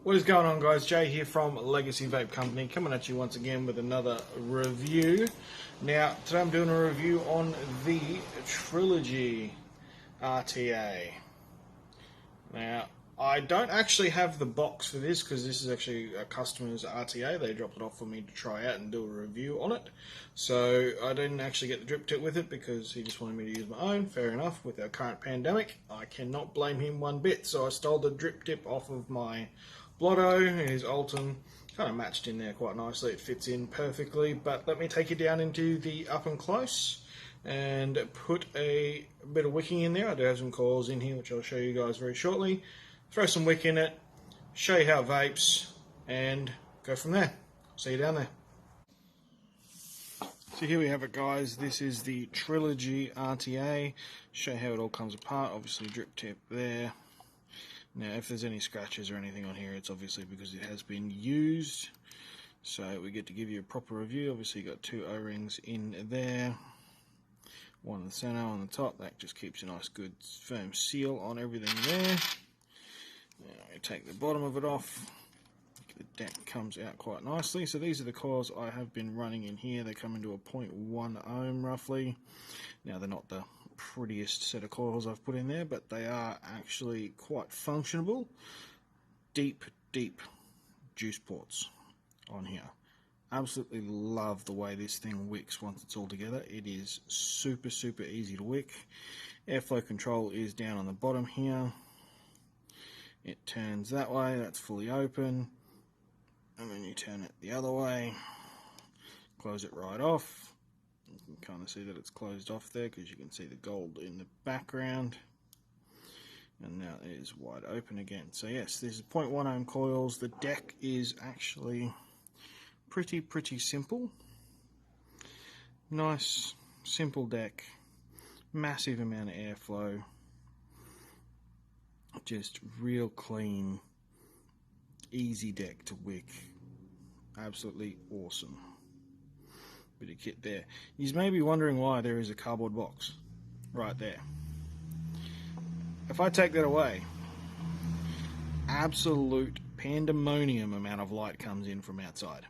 What is going on, guys? Jay here from Legacy Vape Company, coming at you once again with another review. Now, today I'm doing a review on the Trilogy RTA. Now, I don't actually have the box for this because this is actually a customer's RTA. They dropped it off for me to try out and do a review on it. So I didn't actually get the drip tip with it because he just wanted me to use my own. Fair enough, with our current pandemic, I cannot blame him one bit. So I stole the drip tip off of my Blotto, his Alton, kind of matched in there quite nicely. It fits in perfectly. But let me take you down into the up and close and put a bit of wicking in there. I do have some coils in here, which I'll show you guys very shortly. Throw some wick in it, show you how it vapes, and go from there. See you down there. So here we have it, guys. This is the Trilogy RTA. Show you how it all comes apart. Obviously drip tip there. Now if there's any scratches or anything on here, it's obviously because it has been used. So we get to give you a proper review. Obviously you got two O-rings in there. One in the center, on the top. That just keeps a nice good firm seal on everything there. Now we take the bottom of it off. The deck comes out quite nicely. So these are the coils I have been running in here. They come into a 0.1 ohm roughly. Now they're not the prettiest set of coils I've put in there, but they are actually quite functionable. Deep juice ports on here. Absolutely love the way this thing wicks once it's all together. It is super easy to wick. Airflow control is down on the bottom here. It turns that way, that's fully open, and then you turn it the other way, close it right off. You can kind of see that it's closed off there because you can see the gold in the background, and now it is wide open again. So yes, this is 0.1 ohm coils. The deck is actually pretty simple. Nice simple deck, massive amount of airflow. Just real clean, easy deck to wick. Absolutely awesome. Bit of kit there. You may be wondering why there is a cardboard box right there. If I take that away, absolute pandemonium amount of light comes in from outside.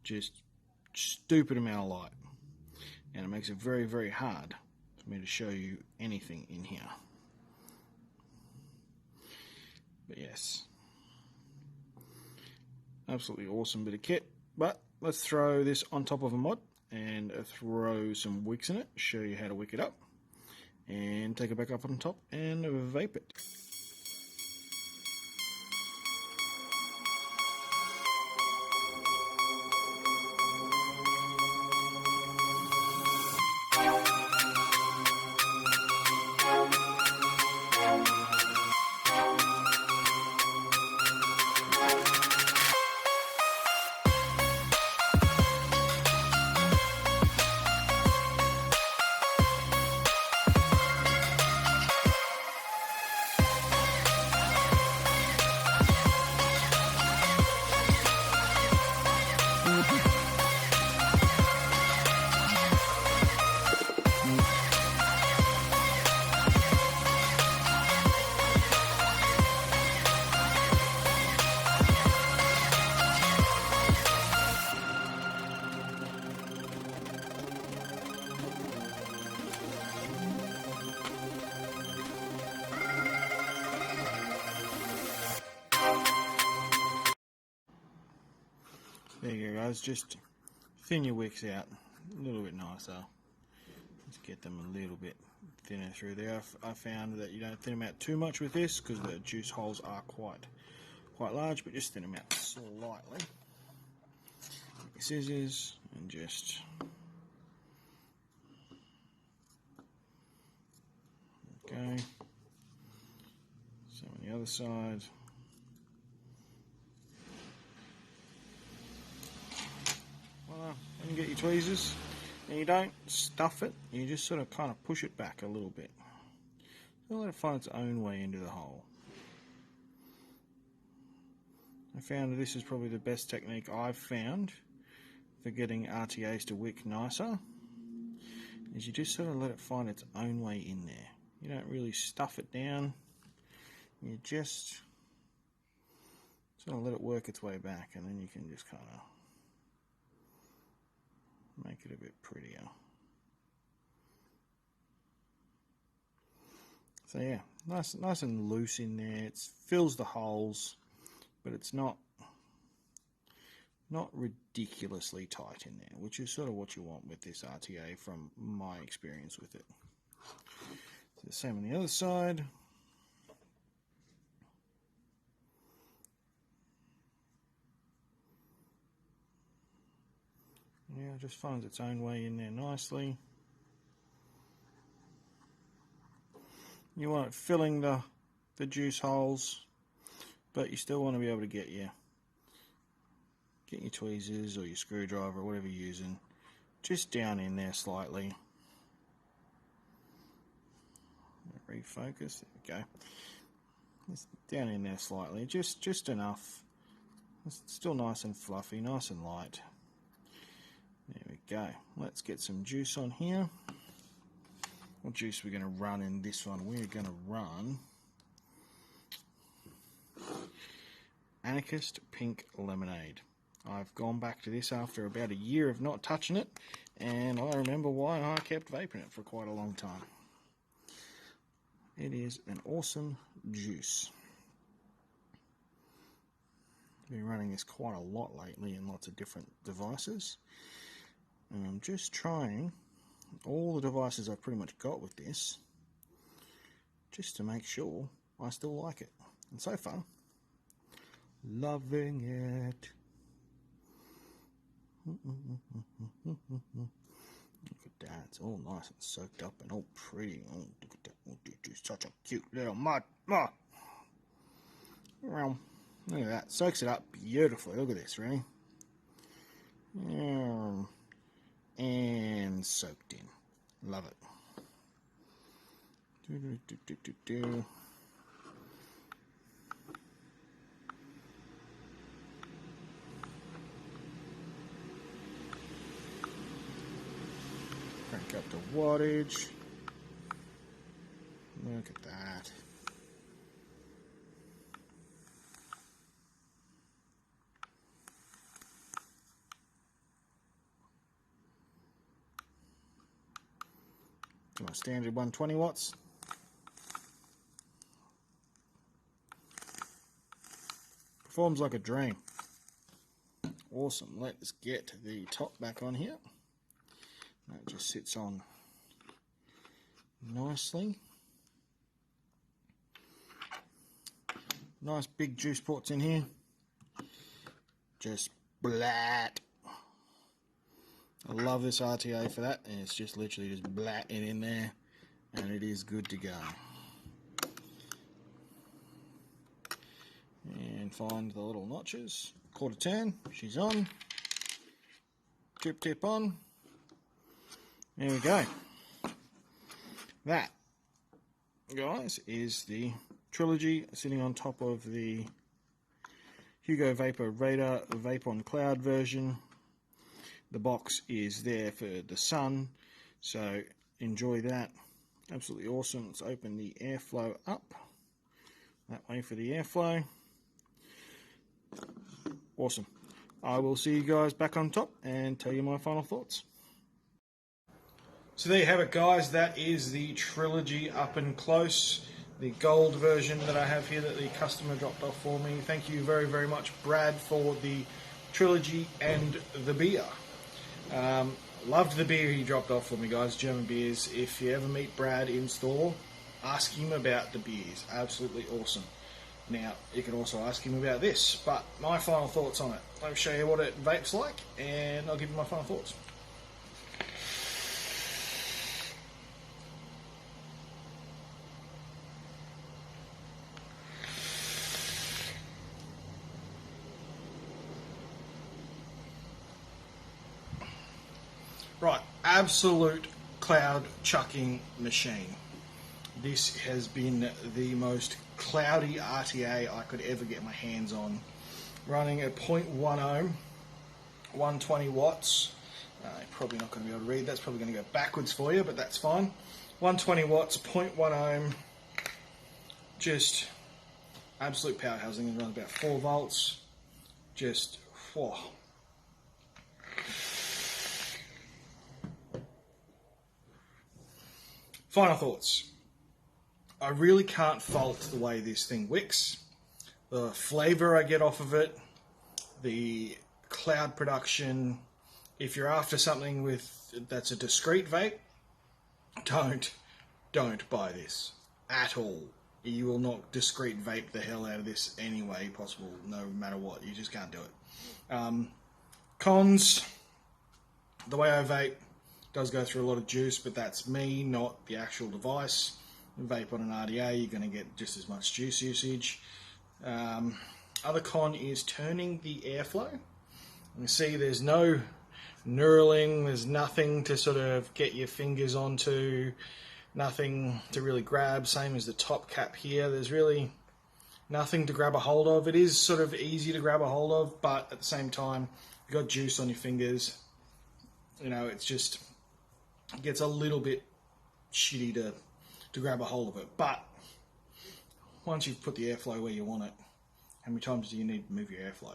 Just stupid amount of light. And it makes it very hard for me to show you anything in here. But yes, absolutely awesome bit of kit. But let's throw this on top of a mod and throw some wicks in it, show you how to wick it up, and take it back up on top and vape it. There you go, guys. Just thin your wicks out a little bit nicer. Let's get them a little bit thinner through there. I found that you don't thin them out too much with this because the juice holes are quite large, but just thin them out slightly. Take your scissors and just okay. So on the other side. And you get your tweezers, and you don't stuff it, you just sort of kind of push it back a little bit. So let it find its own way into the hole. I found that this is probably the best technique I've found for getting RTAs to wick nicer, is you just sort of let it find its own way in there. You don't really stuff it down, you just So I'll let it work its way back, and then you can just kind of make it a bit prettier. So yeah, nice and loose in there. It fills the holes, but it's not ridiculously tight in there, which is sort of what you want with this RTA from my experience with it. So the same on the other side. Yeah, it just finds its own way in there nicely. You want it filling the juice holes, but you still want to be able to get your tweezers or your screwdriver or whatever you're using just down in there slightly. Refocus, there we go. Just down in there slightly, just enough. It's still nice and fluffy, nice and light. There we go. Let's get some juice on here. What juice we're going to run in this one? We're going to run Anarchist Pink Lemonade. I've gone back to this after about a year of not touching it, and I remember why I kept vaping it for quite a long time. It is an awesome juice. Been running this quite a lot lately in lots of different devices, and I'm just trying all the devices I've pretty much got with this just to make sure I still like it. And so far, loving it. Look at that, it's all nice and soaked up and all pretty. Oh, look at that. Oh, dude, such a cute little mud. Oh. Well, look at that, soaks it up beautifully. Look at this, ready? And soaked in. Love it. Crank up the wattage. Look at that. My standard 120 watts. Performs like a dream. Awesome. Let's get the top back on here. That just sits on nicely. Nice big juice ports in here. Just blat. I love this RTA for that, and it's just literally just blat it in there, and it is good to go. And find the little notches. Quarter turn, she's on. Drip tip on. There we go. That, guys, is the Trilogy sitting on top of the Hugo Vapor Radar Vape on Cloud version. The box is there for the sun, so enjoy that. Absolutely awesome. Let's open the airflow up. That way for the airflow. Awesome. I will see you guys back on top and tell you my final thoughts. So there you have it, guys. That is the Trilogy up and close. The gold version that I have here that the customer dropped off for me. Thank you very, very much, Brad, for the Trilogy and the beer. Loved the beer he dropped off for me, guys. German beers. If you ever meet Brad in store, ask him about the beers. Absolutely awesome. Now, you can also ask him about this, but my final thoughts on it. I'll show you what it vapes like, and I'll give you my final thoughts. Right, absolute cloud chucking machine. This has been the most cloudy RTA I could ever get my hands on. Running at 0.1 ohm, 120 watts. You're probably not going to be able to read, that's probably going to go backwards for you, but that's fine. 120 watts, 0.1 ohm, just absolute powerhouse. I'm going to run about 4 volts. Just, whoa. Final thoughts. I really can't fault the way this thing wicks. The flavour I get off of it, the cloud production. If you're after something that's a discrete vape, don't buy this at all. You will not discrete vape the hell out of this any way possible, no matter what. You just can't do it. Cons, the way I vape does go through a lot of juice, but that's me, not the actual device. Vape on an RTA, you're going to get just as much juice usage. Other con is turning the airflow. You see there's no knurling, there's nothing to sort of get your fingers onto, nothing to really grab, same as the top cap here. There's really nothing to grab a hold of. It is sort of easy to grab a hold of, but at the same time, you've got juice on your fingers. You know, it's just, it gets a little bit shitty to grab a hold of it. But once you've put the airflow where you want it, how many times do you need to move your airflow?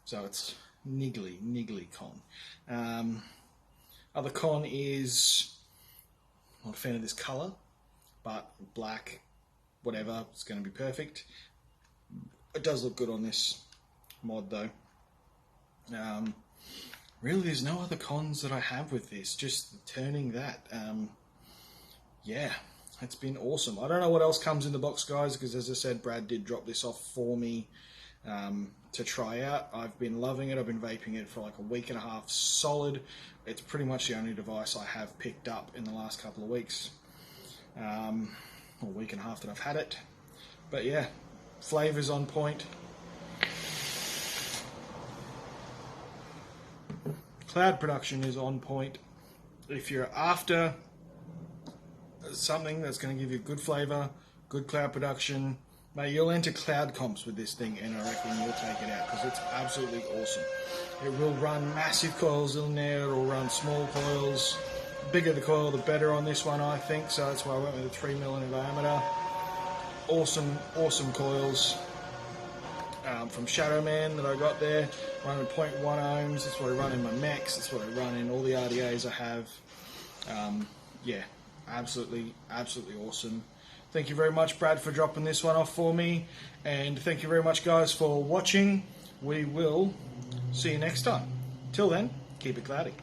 So it's niggly con. Other con is, I'm not a fan of this color, but black, whatever, it's going to be perfect. It does look good on this mod though. Really, there's no other cons that I have with this, just turning that. Yeah, it's been awesome. I don't know what else comes in the box, guys, because as I said, Brad did drop this off for me to try out. I've been loving it. I've been vaping it for like a week and a half solid. It's pretty much the only device I have picked up in the last couple of weeks, or week and a half that I've had it. But yeah, flavor's on point. Cloud production is on point. If you're after something that's going to give you good flavor, good cloud production, mate, you'll enter cloud comps with this thing, and I reckon you'll take it out because it's absolutely awesome. It will run massive coils in there, it'll run small coils. The bigger the coil, the better on this one, I think, so that's why I went with a 3 mm in diameter. Awesome coils. From Shadow Man that I got there, running 0.1 ohms. That's what I run in my Max. That's what I run in all the RTAs I have. Yeah, absolutely awesome. Thank you very much, Brad, for dropping this one off for me, and thank you very much, guys, for watching. We will see you next time. Till then, keep it cloudy.